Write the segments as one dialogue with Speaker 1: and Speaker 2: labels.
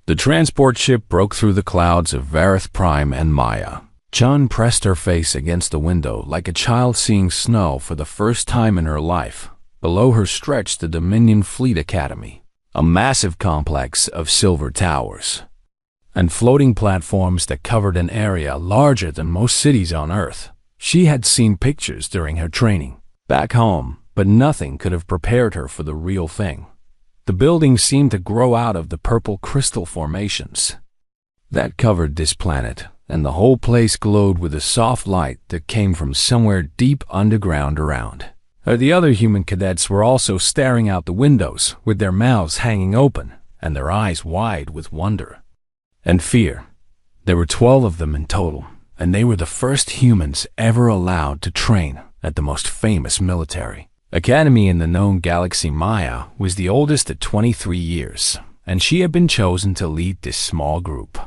Speaker 1: The transport ship broke through the clouds of Vareth Prime and Maya. Chun pressed her face against the window like a child seeing snow for the first time in her life. Below her stretched the Dominion Fleet Academy, a massive complex of silver towers and floating platforms that covered an area larger than most cities on Earth. She had seen pictures during her training back home, but nothing could have prepared her for the real thing. The building seemed to grow out of the purple crystal formations that covered this planet, and the whole place glowed with a soft light that came from somewhere deep underground around. The other human cadets were also staring out the windows with their mouths hanging open and their eyes wide with wonder and fear. There were 12 of them in total, and they were the first humans ever allowed to train at the most famous military academy in the known galaxy. Maya was the oldest at 23 years, and she had been chosen to lead this small group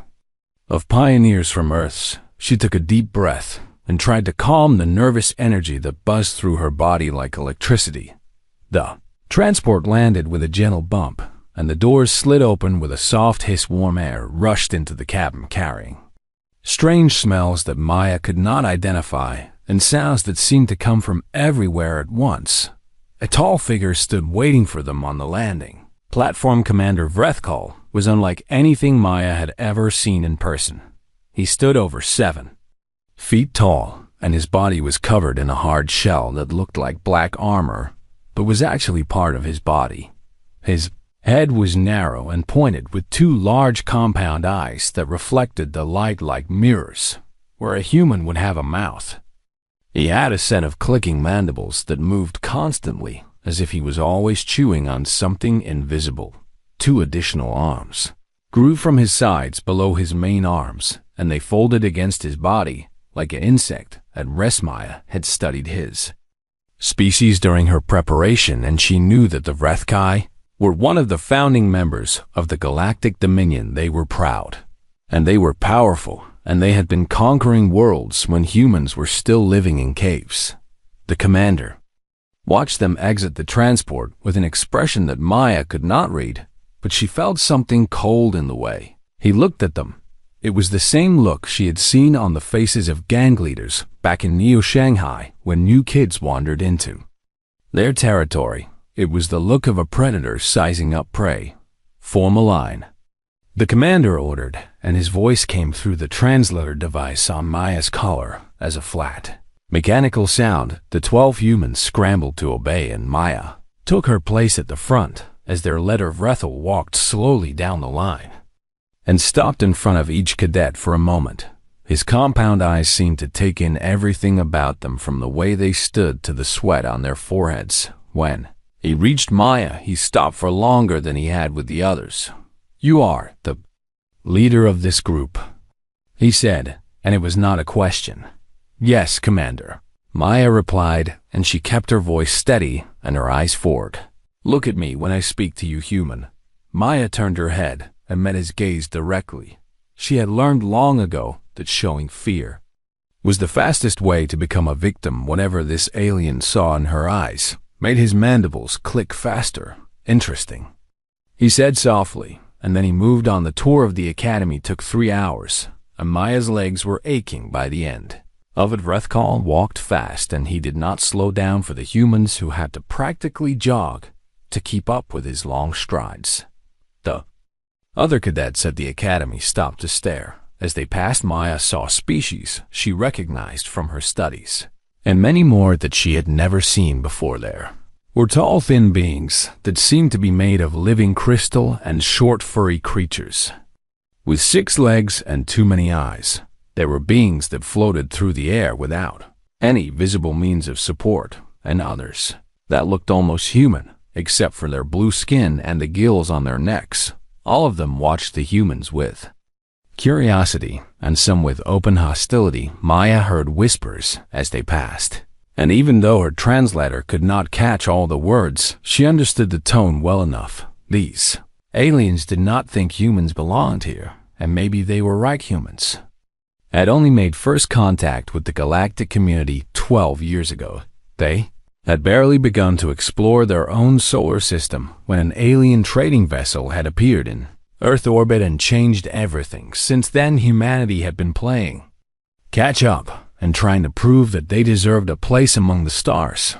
Speaker 1: of pioneers from Earth. She took a deep breath and tried to calm the nervous energy that buzzed through her body like electricity. The transport landed with a gentle bump, and the doors slid open with a soft hiss. Warm air rushed into the cabin carrying strange smells that Maya could not identify and sounds that seemed to come from everywhere at once. A tall figure stood waiting for them on the landing. Platform Commander Vrethkal was unlike anything Maya had ever seen in person. He stood over 7 feet tall, and his body was covered in a hard shell that looked like black armor, but was actually part of his body. His head was narrow and pointed with 2 large compound eyes that reflected the light like mirrors, where a human would have a mouth. He had a set of clicking mandibles that moved constantly, as if he was always chewing on something invisible. 2 additional arms grew from his sides below his main arms, and they folded against his body like an insect. At rest, Maya had studied his species during her preparation, and she knew that the Vrethkai were one of the founding members of the Galactic Dominion. They were proud, and they were powerful, and they had been conquering worlds when humans were still living in caves. The commander watched them exit the transport with an expression that Maya could not read, but she felt something cold in the way he looked at them. It was the same look she had seen on the faces of gang leaders back in Neo Shanghai when new kids wandered into their territory. It was the look of a predator sizing up prey. "Form a line," the commander ordered, and his voice came through the translator device on Maya's collar as a flat, mechanical sound. The 12 humans scrambled to obey, and Maya took her place at the front as their leader Vrethel walked slowly down the line and stopped in front of each cadet for a moment. His compound eyes seemed to take in everything about them, from the way they stood to the sweat on their foreheads. When he reached Maya, he stopped for longer than he had with the others. "You are the leader of this group," he said, and it was not a question. "Yes, Commander," Maya replied, and she kept her voice steady and her eyes forward. "Look at me when I speak to you, human." Maya turned her head and met his gaze directly. She had learned long ago that showing fear was the fastest way to become a victim. Whatever this alien saw in her eyes made his mandibles click faster. "Interesting," he said softly, and then he moved on. The tour of the academy took 3 hours, and Maya's legs were aching by the end of it. Vrethkal walked fast, and he did not slow down for the humans, who had to practically jog to keep up with his long strides. The other cadets at the academy stopped to stare. As they passed, Maya saw species she recognized from her studies, and many more that she had never seen before. There were tall, thin beings that seemed to be made of living crystal, and short, furry creatures with 6 legs and too many eyes. There were beings that floated through the air without any visible means of support, and others that looked almost human, except for their blue skin and the gills on their necks. All of them watched the humans with curiosity, and some with open hostility. Maya heard whispers as they passed, and even though her translator could not catch all the words, she understood the tone well enough. These aliens did not think humans belonged here, and maybe they were right. Humans had only made first contact with the galactic community 12 years ago. They had barely begun to explore their own solar system when an alien trading vessel had appeared in Earth orbit and changed everything. Since then, humanity had been playing catch up and trying to prove that they deserved a place among the stars.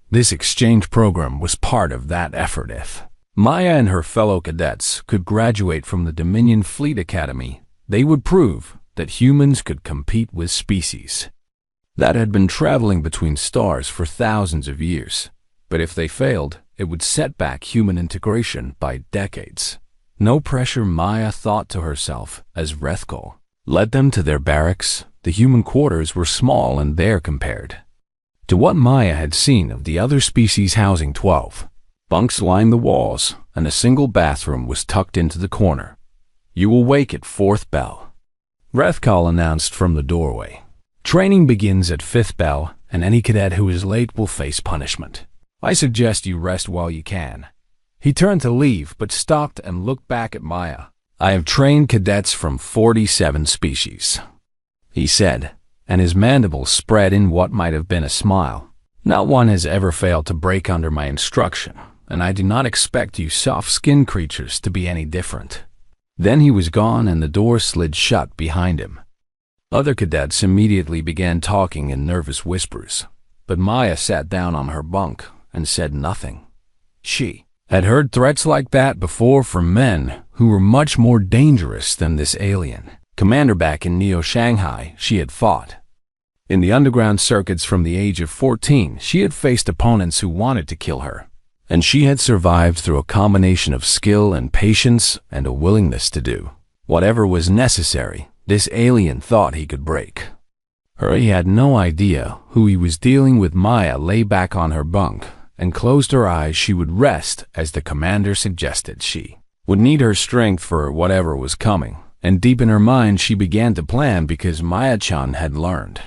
Speaker 1: This exchange program was part of that effort. If Maya and her fellow cadets could graduate from the Dominion Fleet Academy, they would prove that humans could compete with species that had been traveling between stars for thousands of years. But if they failed, it would set back human integration by decades. No pressure, Maya thought to herself as Rethkal led them to their barracks. The human quarters were small and there compared to what Maya had seen of the other species housing. 12 bunks lined the walls, and a single bathroom was tucked into the corner. "You will wake at 4th bell," Rethkal announced from the doorway. "Training begins at 5th bell, and any cadet who is late will face punishment. I suggest you rest while you can." He turned to leave, but stopped and looked back at Maya. "I have trained cadets from 47 species," he said, and his mandibles spread in what might have been a smile. "Not one has ever failed to break under my instruction, and I do not expect you soft-skinned creatures to be any different." Then he was gone and the door slid shut behind him. Other cadets immediately began talking in nervous whispers, but Maya sat down on her bunk and said nothing. She had heard threats like that before from men who were much more dangerous than this alien commander. Back in Neo-Shanghai, she had fought in the underground circuits from the age of 14. She had faced opponents who wanted to kill her, and she had survived through a combination of skill and patience and a willingness to do whatever was necessary. This alien thought he could break her. He had no idea who he was dealing with. Maya lay back on her bunk and closed her eyes. She would rest, as the commander suggested. She would need her strength for whatever was coming, and deep in her mind she began to plan, because Maya-chan had learned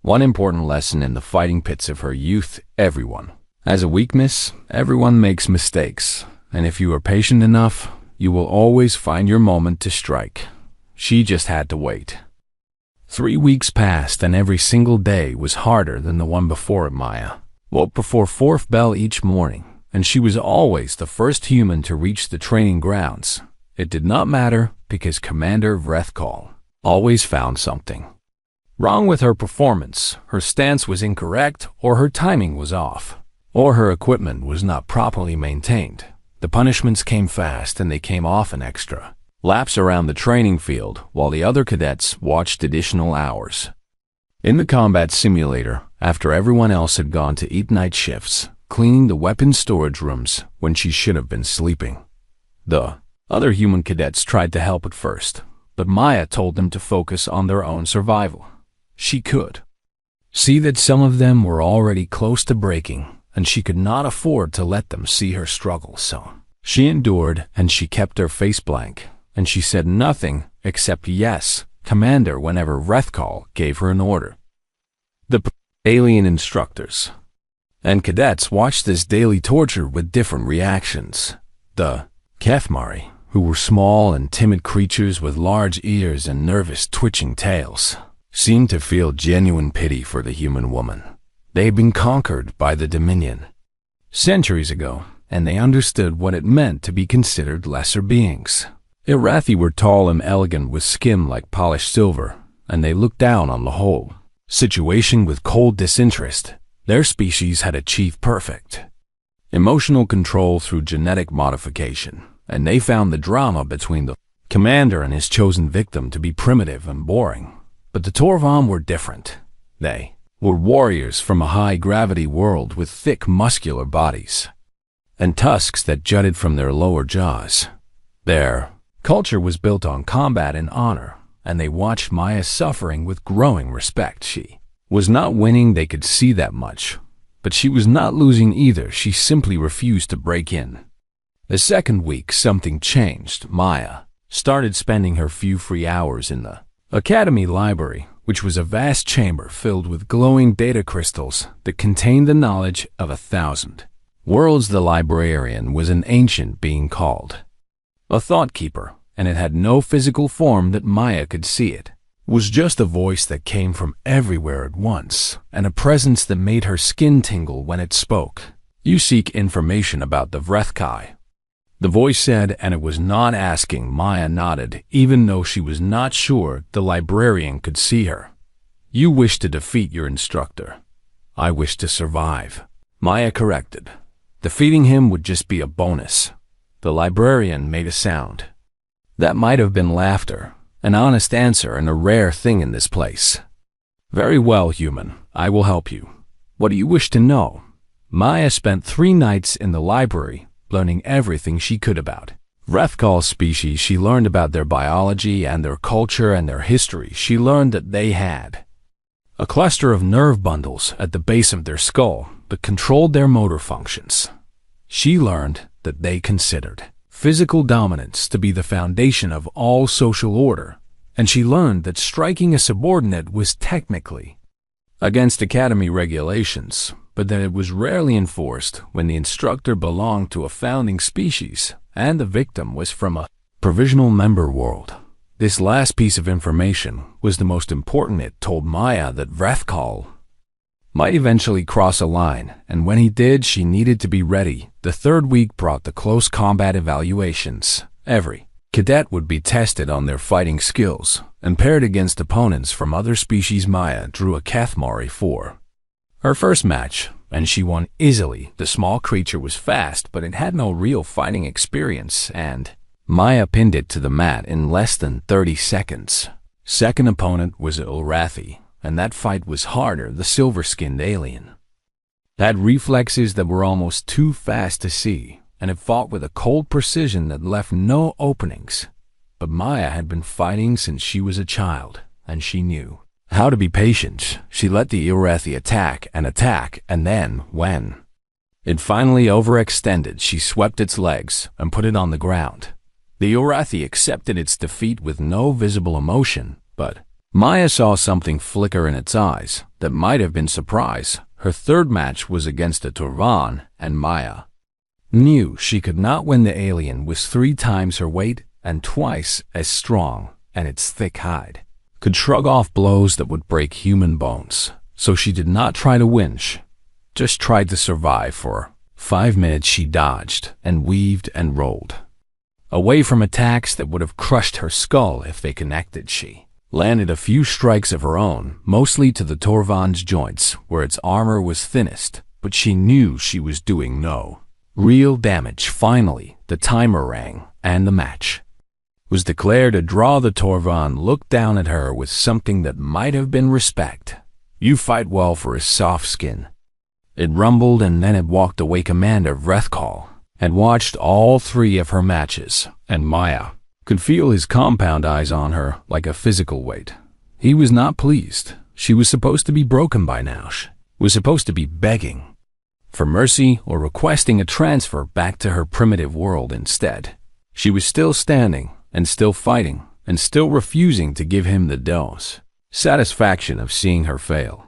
Speaker 1: one important lesson in the fighting pits of her youth. Everyone has a weakness, everyone makes mistakes, and if you are patient enough, you will always find your moment to strike. She just had to wait. 3 weeks passed, and every single day was harder than the one before it. Maya woke before 4th bell each morning, and she was always the first human to reach the training grounds. It did not matter, because Commander Rethkal always found something wrong with her performance. Her stance was incorrect, or her timing was off, or her equipment was not properly maintained. The punishments came fast, and they came often. Extra laps around the training field, while the other cadets watched additional hours in the combat simulator after everyone else had gone to eat. Night shifts, cleaning the weapons storage rooms when she should have been sleeping. The other human cadets tried to help at first, but Maya told them to focus on their own survival. She could see that some of them were already close to breaking, and she could not afford to let them see her struggle. So she endured, and she kept her face blank, and she said nothing except "Yes, Commander," whenever Rethkal gave her an order. The alien instructors and cadets watched this daily torture with different reactions. The Kethmari, who were small and timid creatures with large ears and nervous twitching tails, seemed to feel genuine pity for the human woman. They had been conquered by the Dominion centuries ago, and they understood what it meant to be considered lesser beings. Irathi were tall and elegant with skin like polished silver, and they looked down on the whole situation with cold disinterest. Their species had achieved perfect emotional control through genetic modification, and they found the drama between the commander and his chosen victim to be primitive and boring. But the Torvam were different. They were warriors from a high-gravity world with thick, muscular bodies and tusks that jutted from their lower jaws. Their culture was built on combat and honor, and they watched Maya's suffering with growing respect. She was not winning, they could see that much, but she was not losing either. She simply refused to break in. The second week, something changed. Maya started spending her few free hours in the Academy Library, which was a vast chamber filled with glowing data crystals that contained the knowledge of 1,000 worlds. The librarian was an ancient being called a thought keeper, and it had no physical form that Maya could see. It was just a voice that came from everywhere at once, and a presence that made her skin tingle when it spoke. "You seek information about the Vrethkai. the voice said, and it was not asking. Maya nodded, even though she was not sure the librarian could see her. You wish to defeat your instructor. I wish to survive, Maya corrected. Defeating him would just be a bonus. The librarian made a sound. That might have been laughter, an honest answer and a rare thing in this place. Very well, human, I will help you. What do you wish to know? Maya spent 3 nights in the library, learning everything she could about Vrethkal's species. She learned about their biology and their culture and their history. She learned that they had a cluster of nerve bundles at the base of their skull that controlled their motor functions. She learned that they considered physical dominance to be the foundation of all social order, and she learned that striking a subordinate was technically against academy regulations, but that it was rarely enforced when the instructor belonged to a founding species and the victim was from a provisional member world. This last piece of information was the most important. It told Maya that Vrethkal might eventually cross a line, and when he did, she needed to be ready. The 3rd week brought the close combat evaluations. Every cadet would be tested on their fighting skills and paired against opponents from other species. Maya drew a Kathmari for her first match, and she won easily. The small creature was fast, but it had no real fighting experience, and Maya pinned it to the mat in less than 30 seconds. Second opponent was Ilrathi, and that fight was harder. The silver-skinned alien had reflexes that were almost too fast to see, and it fought with a cold precision that left no openings. But Maya had been fighting since she was a child, and she knew how to be patient. She let the Ilrathi attack, and then, when it finally overextended, she swept its legs and put it on the ground. The Ilrathi accepted its defeat with no visible emotion, but Maya saw something flicker in its eyes that might have been surprise. Her 3rd match was against a Torvan, and Maya knew she could not win. The alien was 3 times her weight and twice as strong, and its thick hide could shrug off blows that would break human bones. So she did not try to win, she just tried to survive. For 5 minutes she dodged and weaved and rolled away from attacks that would have crushed her skull if they connected. She landed a few strikes of her own, mostly to the Torvan's joints, where its armor was thinnest, but she knew she was doing no real damage. Finally, the timer rang, and the match was declared a draw. The Torvan looked down at her with something that might have been respect. You fight well for a soft skin, it rumbled, and then it walked away. Commander Vrethkal had watched all 3 of her matches, and Maya could feel his compound eyes on her like a physical weight. He was not pleased. She was supposed to be broken by now. She was supposed to be begging for mercy or requesting a transfer back to her primitive world. Instead, she was still standing and still fighting and still refusing to give him the dose satisfaction of seeing her fail.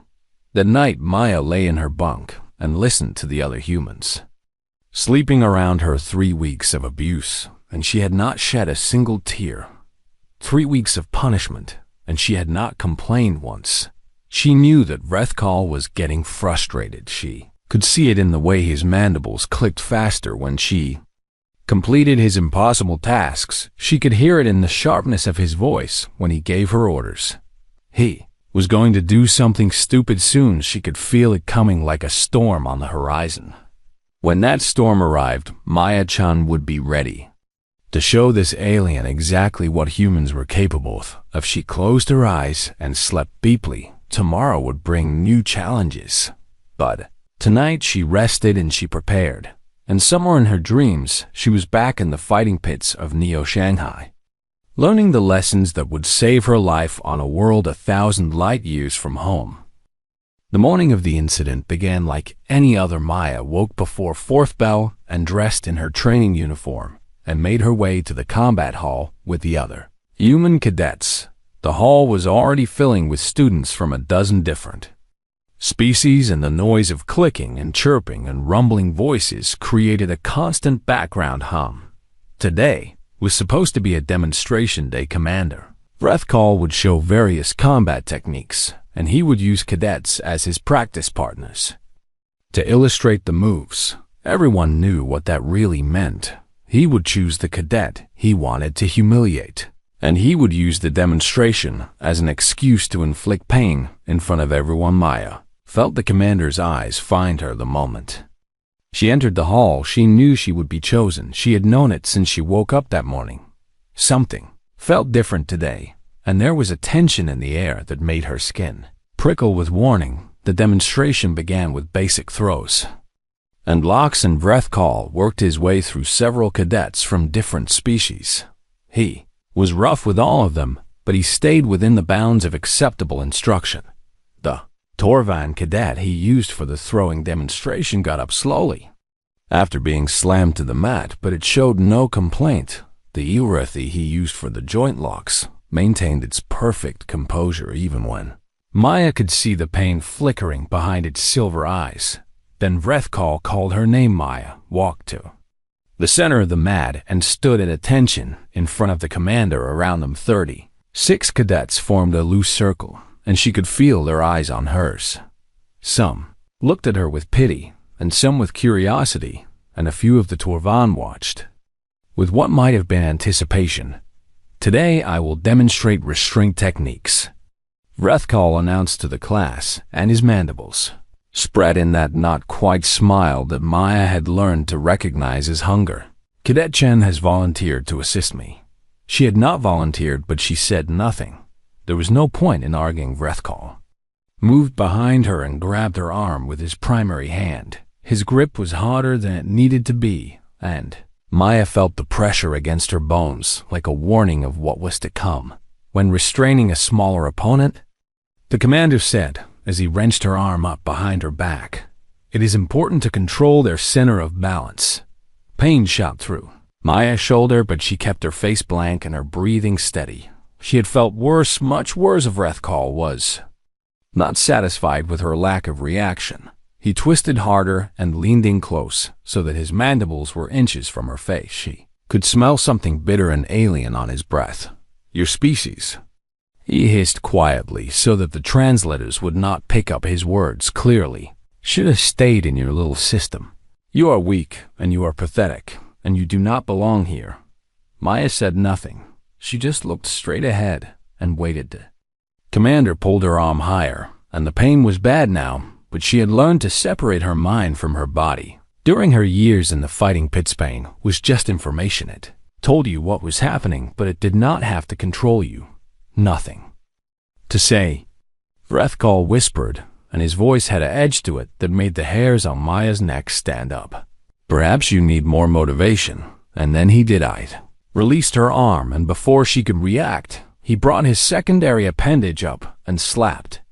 Speaker 1: That night, Maya lay in her bunk and listened to the other humans sleeping around her. 3 weeks of abuse, and she had not shed a single tear. 3 weeks of punishment, and she had not complained once. She knew that Vrethkal was getting frustrated. She could see it in the way his mandibles clicked faster when she completed his impossible tasks. She could hear it in the sharpness of his voice when he gave her orders. He was going to do something stupid soon. She could feel it coming like a storm on the horizon. When that storm arrived, Maya-chan would be ready to show this alien exactly what humans were capable of. If she closed her eyes and slept deeply, tomorrow would bring new challenges. But tonight she rested and she prepared. And somewhere in her dreams, she was back in the fighting pits of Neo-Shanghai, learning the lessons that would save her life on a world 1,000 light years from home. The morning of the incident began like any other. Maya woke before 4th bell and dressed in her training uniform and made her way to the combat hall with the other human cadets. The hall was already filling with students from a dozen different species, and the noise of clicking and chirping and rumbling voices created a constant background hum. Today was supposed to be a demonstration day. Commander Vrethkal would show various combat techniques, and he would use cadets as his practice partners to illustrate the moves. Everyone knew what that really meant. He would choose the cadet he wanted to humiliate, and he would use the demonstration as an excuse to inflict pain in front of everyone. Maya felt the commander's eyes find her the moment she entered the hall. She knew she would be chosen. She had known it since she woke up that morning. Something felt different today, and there was a tension in the air that made her skin prickle with warning. The demonstration began with basic throws and blocks, and Vrethkal worked his way through several cadets from different species. He was rough with all of them, but he stayed within the bounds of acceptable instruction. The Torvan cadet he used for the throwing demonstration got up slowly after being slammed to the mat, but it showed no complaint. The Urathi he used for the joint locks maintained its perfect composure even when Maya could see the pain flickering behind its silver eyes. Then Vrethkal called her name. Maya walked to the center of the mat and stood at attention in front of the commander. Around them 36 cadets formed a loose circle, and she could feel their eyes on hers. Some looked at her with pity, and some with curiosity, and a few of the Torvan watched with what might have been anticipation. Today I will demonstrate restraint techniques, Vrethkal announced to the class, and his mandibles spread in that not quite smile that Maya had learned to recognize as hunger. Cadet Chen has volunteered to assist me. She had not volunteered, but she said nothing. There was no point in arguing. Vrethkal moved behind her and grabbed her arm with his primary hand. His grip was harder than it needed to be, and Maya felt the pressure against her bones like a warning of what was to come. When restraining a smaller opponent, the commander said, as he wrenched her arm up behind her back, "It is important to control their center of balance." Pain shot through Maya's shoulder, but she kept her face blank and her breathing steady. She had felt worse, much worse. Vrethkal was not satisfied with her lack of reaction. He twisted harder and leaned in close so that his mandibles were inches from her face. She could smell something bitter and alien on his breath. "Your species," he hissed quietly so that the translators would not pick up his words clearly, "should have stayed in your little system. You are weak, and you are pathetic, and you do not belong here." Maya said nothing. She just looked straight ahead and waited. The commander pulled her arm higher, and the pain was bad now, but she had learned to separate her mind from her body. During her years in the fighting pits, pain was just information. It told you what was happening, but it did not have to control you. Nothing to say, Vrethkal whispered, and his voice had an edge to it that made the hairs on Maya's neck stand up. "Perhaps you need more motivation." And then he did-eyed, released her arm, and before she could react, he brought his secondary appendage up and slapped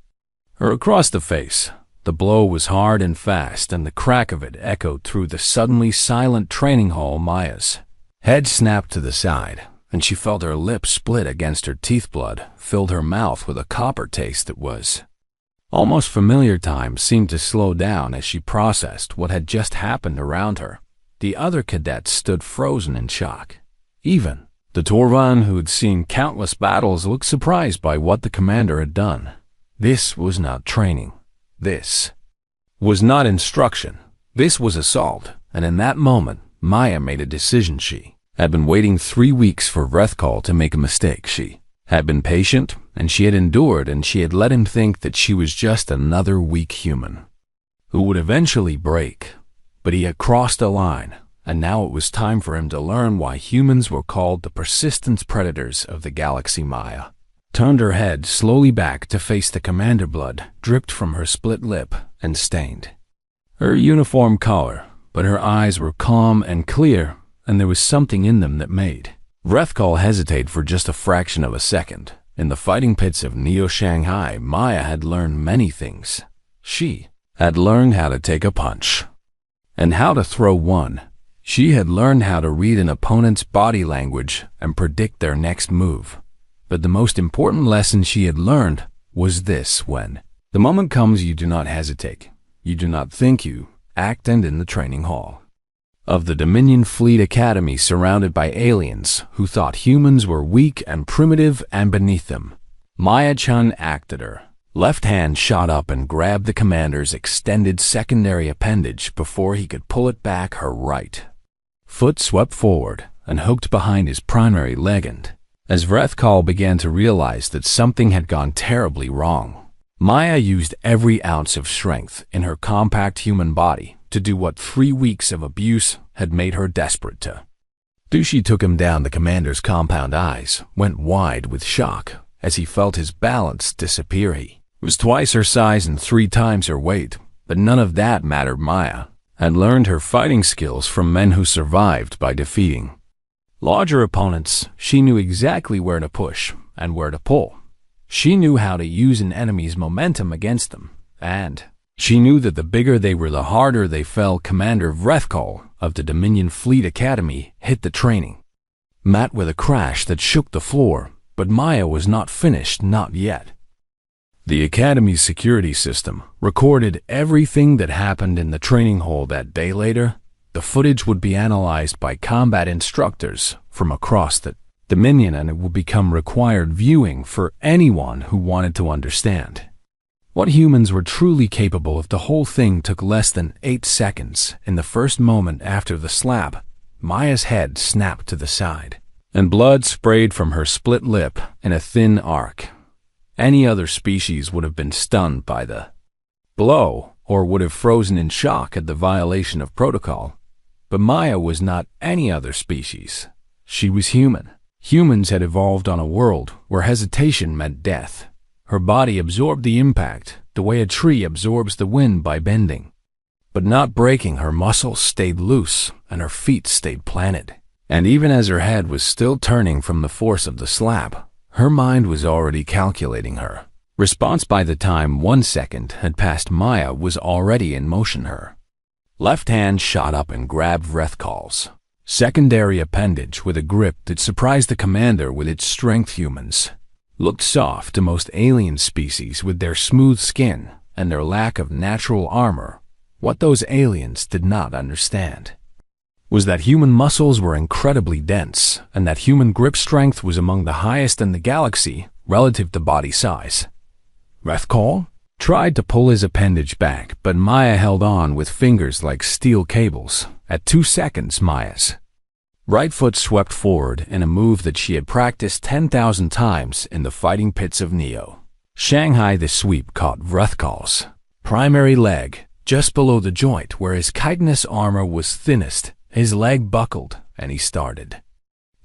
Speaker 1: her across the face. The blow was hard and fast, and the crack of it echoed through the suddenly silent training hall. Maya's head snapped to the side, and she felt her lips split against her teeth. Blood filled her mouth with a copper taste that was almost familiar. Time seemed to slow down as she processed what had just happened around her. The other cadets stood frozen in shock. Even the Torvan, who had seen countless battles, looked surprised by what the commander had done. This was not training. This was not instruction. This was assault, and in that moment, Maya made a decision. She had been waiting 3 weeks for Vrethkal to make a mistake. She had been patient, and she had endured, and she had let him think that she was just another weak human who would eventually break. But he had crossed a line, and now it was time for him to learn why humans were called the persistent predators of the galaxy. Maya turned her head slowly back to face the commander. Blood dripped from her split lip and stained her uniform collar, but her eyes were calm and clear, and there was something in them that made Vrethkal hesitate for just a fraction of a second. In the fighting pits of Neo-Shanghai, Maya had learned many things. She had learned how to take a punch and how to throw one. She had learned how to read an opponent's body language and predict their next move. But the most important lesson she had learned was this: when the moment comes, you do not hesitate. You do not think, you act. And in the training hall of the Dominion Fleet Academy, surrounded by aliens who thought humans were weak and primitive and beneath them, Maya Chun acted. Her left hand shot up and grabbed the commander's extended secondary appendage before he could pull it back. Her right foot swept forward and hooked behind his primary leg, and as Vrethkal began to realize that something had gone terribly wrong, Maya used every ounce of strength in her compact human body to do what 3 weeks of abuse had made her desperate to do. She took him down. The commander's compound eyes went wide with shock as he felt his balance disappear. He was twice her size and 3 times her weight, but none of that mattered. Maya had learned her fighting skills from men who survived by defeating larger opponents. She knew exactly where to push and where to pull. She knew how to use an enemy's momentum against them, and she knew that the bigger they were, the harder they fell. Commander Vrethkal of the Dominion Fleet Academy hit the training mat with a crash that shook the floor, but Maya was not finished, not yet. The Academy's security system recorded everything that happened in the training hall that day. Later, the footage would be analyzed by combat instructors from across the Dominion, and it would become required viewing for anyone who wanted to understand what humans were truly capable of. The whole thing took less than 8 seconds. In the first moment after the slap, Maya's head snapped to the side, and blood sprayed from her split lip in a thin arc. Any other species would have been stunned by the blow or would have frozen in shock at the violation of protocol. But Maya was not any other species. She was human. Humans had evolved on a world where hesitation meant death. Her body absorbed the impact the way a tree absorbs the wind by bending, but not breaking. Her muscles stayed loose and her feet stayed planted. And even as her head was still turning from the force of the slap, her mind was already calculating her response. By the time 1 second had passed, Maya was already in motion. Her left hand shot up and grabbed Vrethkal's secondary appendage with a grip that surprised the commander with its strength. Humans looked soft to most alien species with their smooth skin and their lack of natural armor. What those aliens did not understand was that human muscles were incredibly dense and that human grip strength was among the highest in the galaxy relative to body size. Vrethkal tried to pull his appendage back, but Maya held on with fingers like steel cables. At 2 seconds, Maya's right foot swept forward in a move that she had practiced 10,000 times in the fighting pits of Neo Shanghai. The sweep caught Vrethkal's primary leg just below the joint where his chitinous armor was thinnest. His leg buckled and he started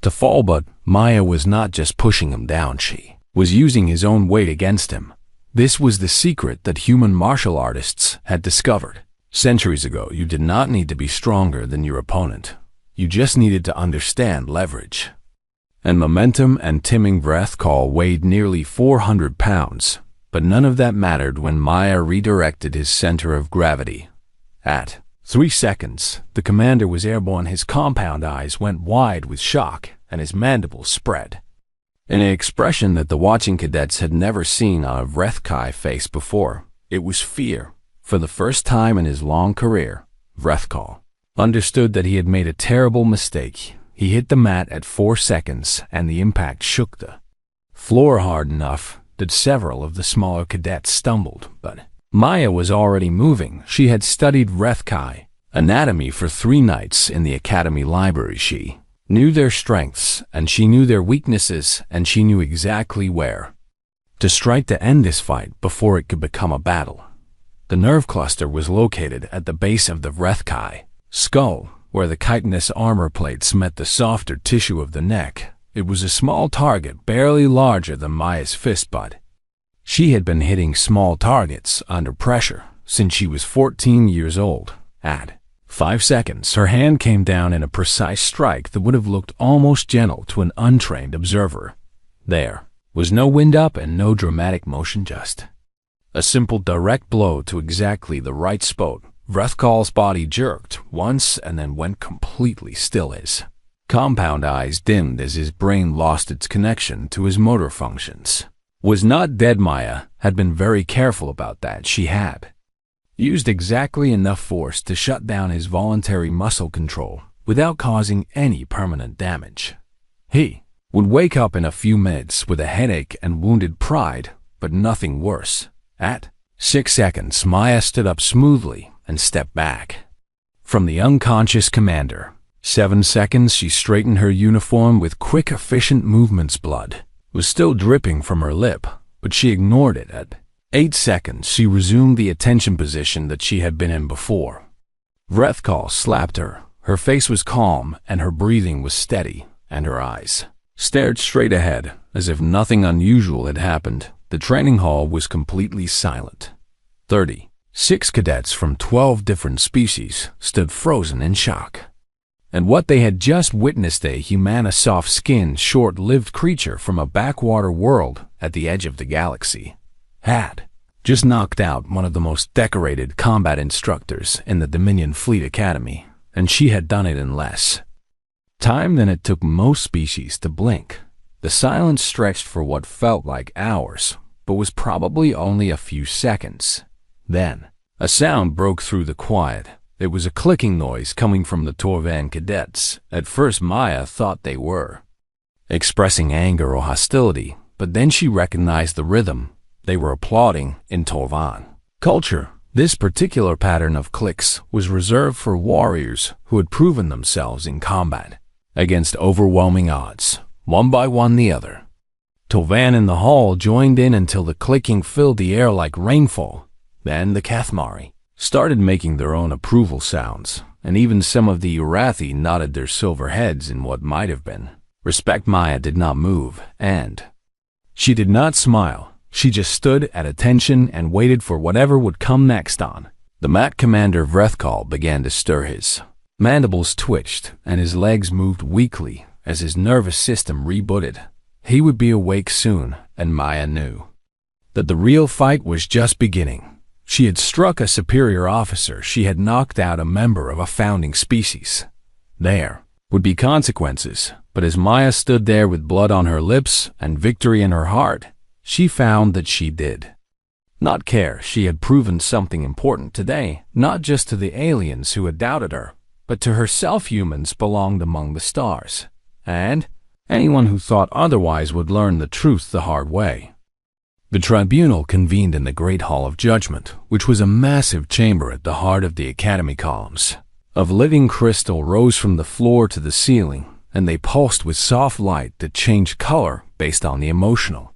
Speaker 1: to fall, but Maya was not just pushing him down, she was using his own weight against him. This was the secret that human martial artists had discovered centuries ago. You did not need to be stronger than your opponent. You just needed to understand leverage and momentum. And Timing Vrethkal weighed nearly 400 pounds, but none of that mattered when Maya redirected his center of gravity. At 3 seconds, the commander was airborne. His compound eyes went wide with shock and his mandibles spread in an expression that the watching cadets had never seen on a Vrethkai face before. It was fear. For the first time in his long career, Vrethkal understood that he had made a terrible mistake. He hit the mat at 4 seconds, and the impact shook the floor hard enough that several of the smaller cadets stumbled. But Maya was already moving. She had studied Vrethkai anatomy for 3 nights in the Academy library. She knew their strengths, and she knew their weaknesses, and she knew exactly where to strike to end this fight before it could become a battle. The nerve cluster was located at the base of the Vrethkai skull, where the chitinous armor plates met the softer tissue of the neck. It was a small target, barely larger than Maya's fist, but she had been hitting small targets under pressure since she was 14 years old. At 5 seconds, her hand came down in a precise strike that would have looked almost gentle to an untrained observer. There was no wind up and no dramatic motion, just a simple direct blow to exactly the right spot. Vrethkal's body jerked once and then went completely still. His compound eyes dimmed as his brain lost its connection to his motor functions. Was not dead. Maya had been very careful about that. She had used exactly enough force to shut down his voluntary muscle control without causing any permanent damage. He would wake up in a few minutes with a headache and wounded pride, but nothing worse. At 6 seconds, Maya stood up smoothly and stepped back from the unconscious commander. 7 seconds, she straightened her uniform with quick, efficient movements. Blood was still dripping from her lip, but she ignored it. At 8 seconds, she resumed the attention position that she had been in before. Vrethkal slapped her. Her face was calm, and her breathing was steady, and her eyes stared straight ahead, as if nothing unusual had happened. The training hall was completely silent. 36 cadets from 12 different species stood frozen in shock. And what they had just witnessed, a soft-skinned, short-lived creature from a backwater world at the edge of the galaxy, had just knocked out one of the most decorated combat instructors in the Dominion Fleet Academy, and she had done it in less time than it took most species to blink. The silence stretched for what felt like hours, but was probably only a few seconds. Then, a sound broke through the quiet. It was a clicking noise coming from the Torvan cadets. At first, Maya thought they were expressing anger or hostility, but then she recognized the rhythm. They were applauding in Torvan culture. This particular pattern of clicks was reserved for warriors who had proven themselves in combat against overwhelming odds. One by one, the other Torvan in the hall joined in until the clicking filled the air like rainfall. Then the Kathmari started making their own approval sounds, and even some of the Urathi nodded their silver heads in what might have been respect. Maya did not move, and she did not smile. She just stood at attention and waited for whatever would come next. On the mat, Commander Vrethkal began to stir. His mandibles twitched, and his legs moved weakly as his nervous system rebooted. He would be awake soon, and Maya knew that the real fight was just beginning. She had struck a superior officer. She had knocked out a member of a founding species. There would be consequences, but as Maya stood there with blood on her lips and victory in her heart, she found that she did not care. She had proven something important today, not just to the aliens who had doubted her, but to herself. Humans belonged among the stars, and anyone who thought otherwise would learn the truth the hard way. The tribunal convened in the Great Hall of Judgment, which was a massive chamber at the heart of the Academy. Columns of living crystal rose from the floor to the ceiling, and they pulsed with soft light that changed color based on the emotional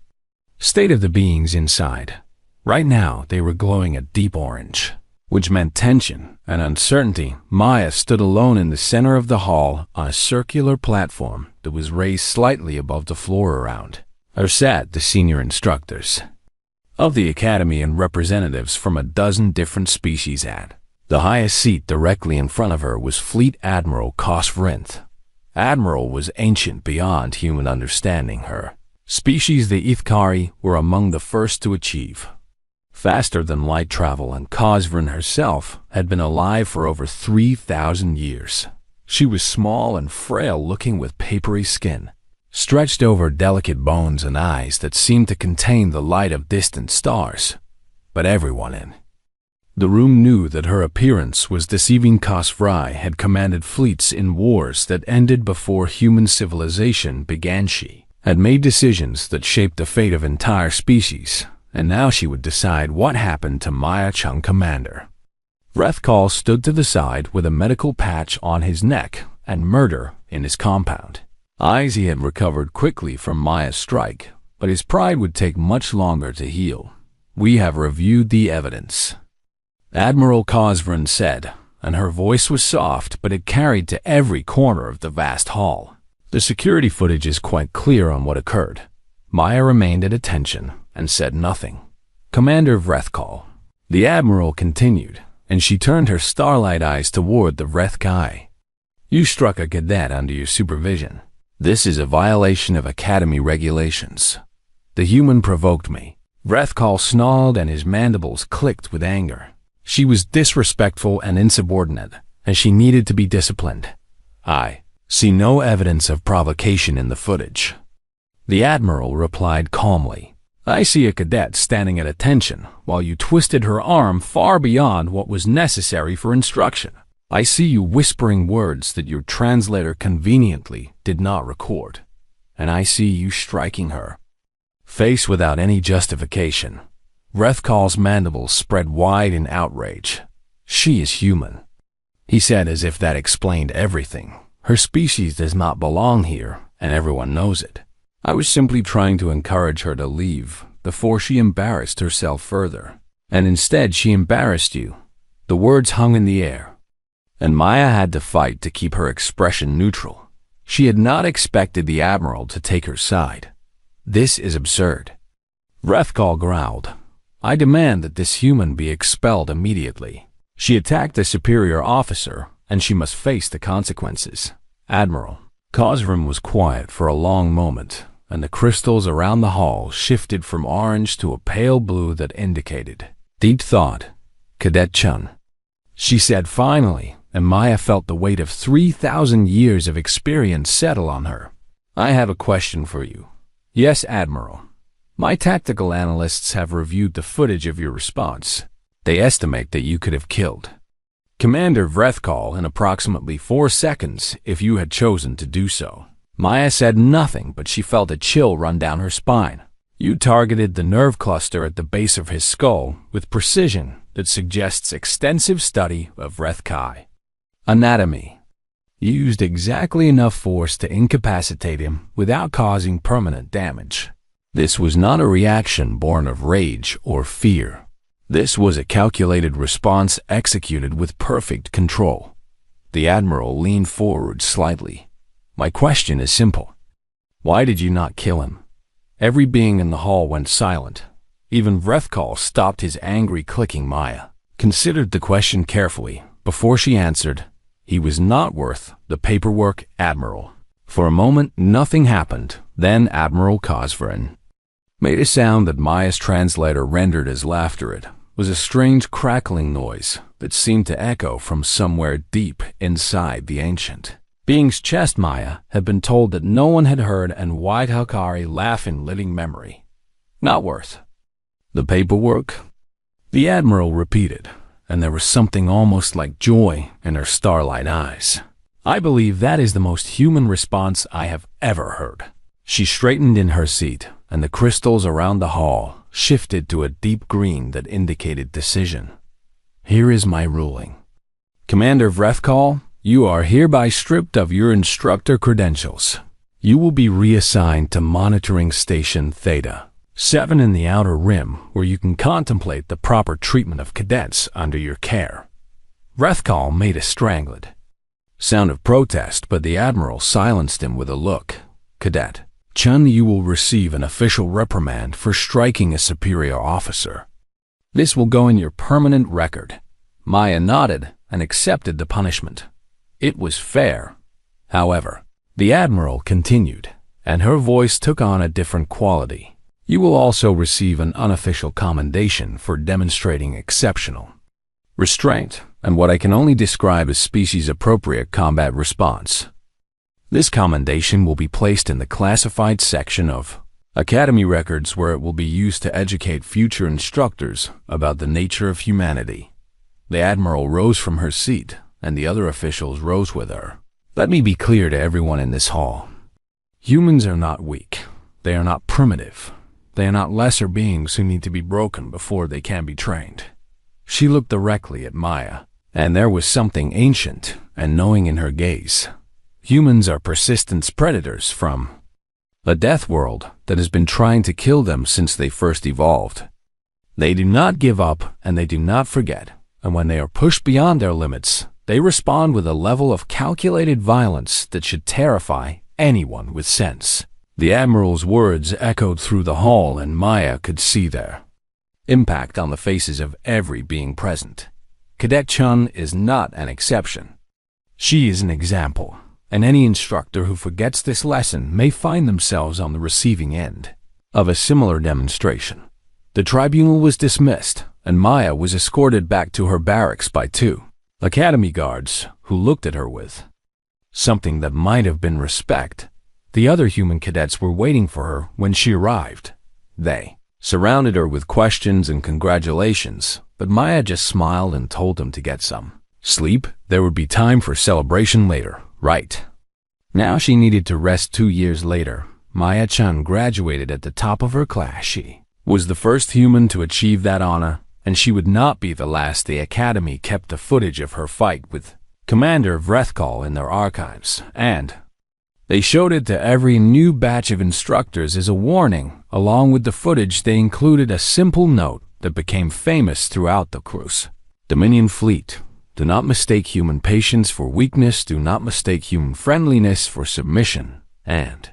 Speaker 1: state of the beings inside. Right now, they were glowing a deep orange, which meant tension and uncertainty. Maya stood alone in the center of the hall on a circular platform that was raised slightly above the floor. Around her sat the senior instructors of the Academy and representatives from a dozen different species. At the highest seat directly in front of her was Fleet Admiral Kosvrinth. Admiral was ancient beyond human understanding. Her species, the Ithkari, were among the first to achieve faster than light travel, and Kosvrin herself had been alive for over 3,000 years. She was small and frail-looking with papery skin stretched over delicate bones and eyes that seemed to contain the light of distant stars. But everyone in the room knew that her appearance was deceiving. Kosvrai had commanded fleets in wars that ended before human civilization began. She had made decisions that shaped the fate of entire species, and now she would decide what happened to Maya Chung. Commander Vrethkal stood to the side with a medical patch on his neck and murder in his compound eyes. He had recovered quickly from Maya's strike, but his pride would take much longer to heal. "We have reviewed the evidence," Admiral Kosvrin said, and her voice was soft, but it carried to every corner of the vast hall. "The security footage is quite clear on what occurred." Maya remained at attention and said nothing. "Commander Vrethkal," the Admiral continued, and she turned her starlight eyes toward the Vrethkai. "You struck a cadet under your supervision. This is a violation of Academy regulations. The human provoked me." Vrethkal snarled and his mandibles clicked with anger. She was disrespectful and insubordinate, and she needed to be disciplined. "I see no evidence of provocation in the footage," the Admiral replied calmly. "I see a cadet standing at attention while you twisted her arm far beyond what was necessary for instruction. I see you whispering words that your translator conveniently did not record, and I see you striking her face without any justification." Vrethkal's mandibles spread wide in outrage. "She is human," he said, as if that explained everything. Her species does not belong here, and everyone knows it. I was simply trying to encourage her to leave before she embarrassed herself further. And instead she embarrassed you." The words hung in the air, and Maya had to fight to keep her expression neutral. She had not expected the Admiral to take her side. "This is absurd." Vrethkal growled. "I demand that this human be expelled immediately. She attacked the superior officer, and she must face the consequences." "Admiral." Cosgrim was quiet for a long moment, and the crystals around the hall shifted from orange to a pale blue that indicated deep thought. "Cadet Chun," she said finally, and Maya felt the weight of 3,000 years of experience settle on her. "I have a question for you." "Yes, Admiral." "My tactical analysts have reviewed the footage of your response. They estimate that you could have killed Commander Vrethkal in approximately 4 seconds if you had chosen to do so." Maya said nothing, but she felt a chill run down her spine. "You targeted the nerve cluster at the base of his skull with precision that suggests extensive study of Vrethkai anatomy. You used exactly enough force to incapacitate him without causing permanent damage. This was not a reaction born of rage or fear. This was a calculated response executed with perfect control." The Admiral leaned forward slightly. "My question is simple. Why did you not kill him?" Every being in the hall went silent. Even Vrethkal stopped his angry clicking. Maya considered the question carefully before she answered. "He was not worth the paperwork, Admiral." For a moment, nothing happened. Then Admiral Cosgrim made a sound that Maya's translator rendered as laughter. It was a strange crackling noise that seemed to echo from somewhere deep inside the ancient being's chest. Maya had been told that no one had heard an White Halkari laugh in living memory. "Not worth the paperwork?" the Admiral repeated, and there was something almost like joy in her starlight eyes. "I believe that is the most human response I have ever heard." She straightened in her seat, and the crystals around the hall shifted to a deep green that indicated decision. "Here is my ruling. Commander Vrethkal, you are hereby stripped of your instructor credentials. You will be reassigned to Monitoring Station Theta 7 in the Outer Rim, where you can contemplate the proper treatment of cadets under your care." Vrethkal made a strangled sound of protest, but the Admiral silenced him with a look. "Cadet Chun, you will receive an official reprimand for striking a superior officer. This will go in your permanent record." Maya nodded and accepted the punishment. It was fair. However, the Admiral continued, and her voice took on a different quality. "You will also receive an unofficial commendation for demonstrating exceptional restraint and what I can only describe as species-appropriate combat response. This commendation will be placed in the classified section of Academy records, where it will be used to educate future instructors about the nature of humanity." The Admiral rose from her seat, and the other officials rose with her. "Let me be clear to everyone in this hall. Humans are not weak. They are not primitive. They are not lesser beings who need to be broken before they can be trained." She looked directly at Maya, and there was something ancient and knowing in her gaze. Humans are persistent predators from a death world that has been trying to kill them since they first evolved. They do not give up, and they do not forget, and when they are pushed beyond their limits, they respond with a level of calculated violence that should terrify anyone with sense. The Admiral's words echoed through the hall, and Maya could see their impact on the faces of every being present. Cadet Chun is not an exception. She is an example, and any instructor who forgets this lesson may find themselves on the receiving end of a similar demonstration. The tribunal was dismissed, and Maya was escorted back to her barracks by 2 Academy guards who looked at her with something that might have been respect. The other human cadets were waiting for her when she arrived. They surrounded her with questions and congratulations, but Maya just smiled and told them to get some sleep. There would be time for celebration later, right? Now she needed to rest. 2 years later, Maya Chun graduated at the top of her class. She was the first human to achieve that honor, and she would not be the last. The Academy kept the footage of her fight with commander Vrethkal in their archives, and they showed it to every new batch of instructors as a warning. Along with the footage, they included a simple note that became famous throughout the cruise. Dominion Fleet, do not mistake human patience for weakness, do not mistake human friendliness for submission, and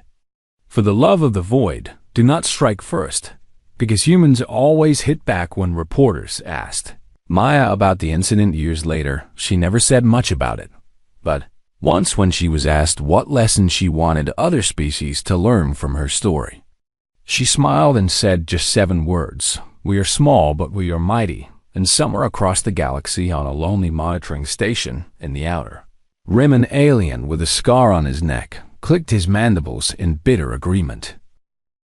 Speaker 1: for the love of the void, do not strike first, because humans always hit back when reporters asked Maya about the incident years later. She never said much about it, but once when she was asked what lesson she wanted other species to learn from her story, she smiled and said just 7 words: "We are small, but we are mighty." And somewhere across the galaxy, on a lonely monitoring station in the outer rim, an alien with a scar on his neck clicked his mandibles in bitter agreement.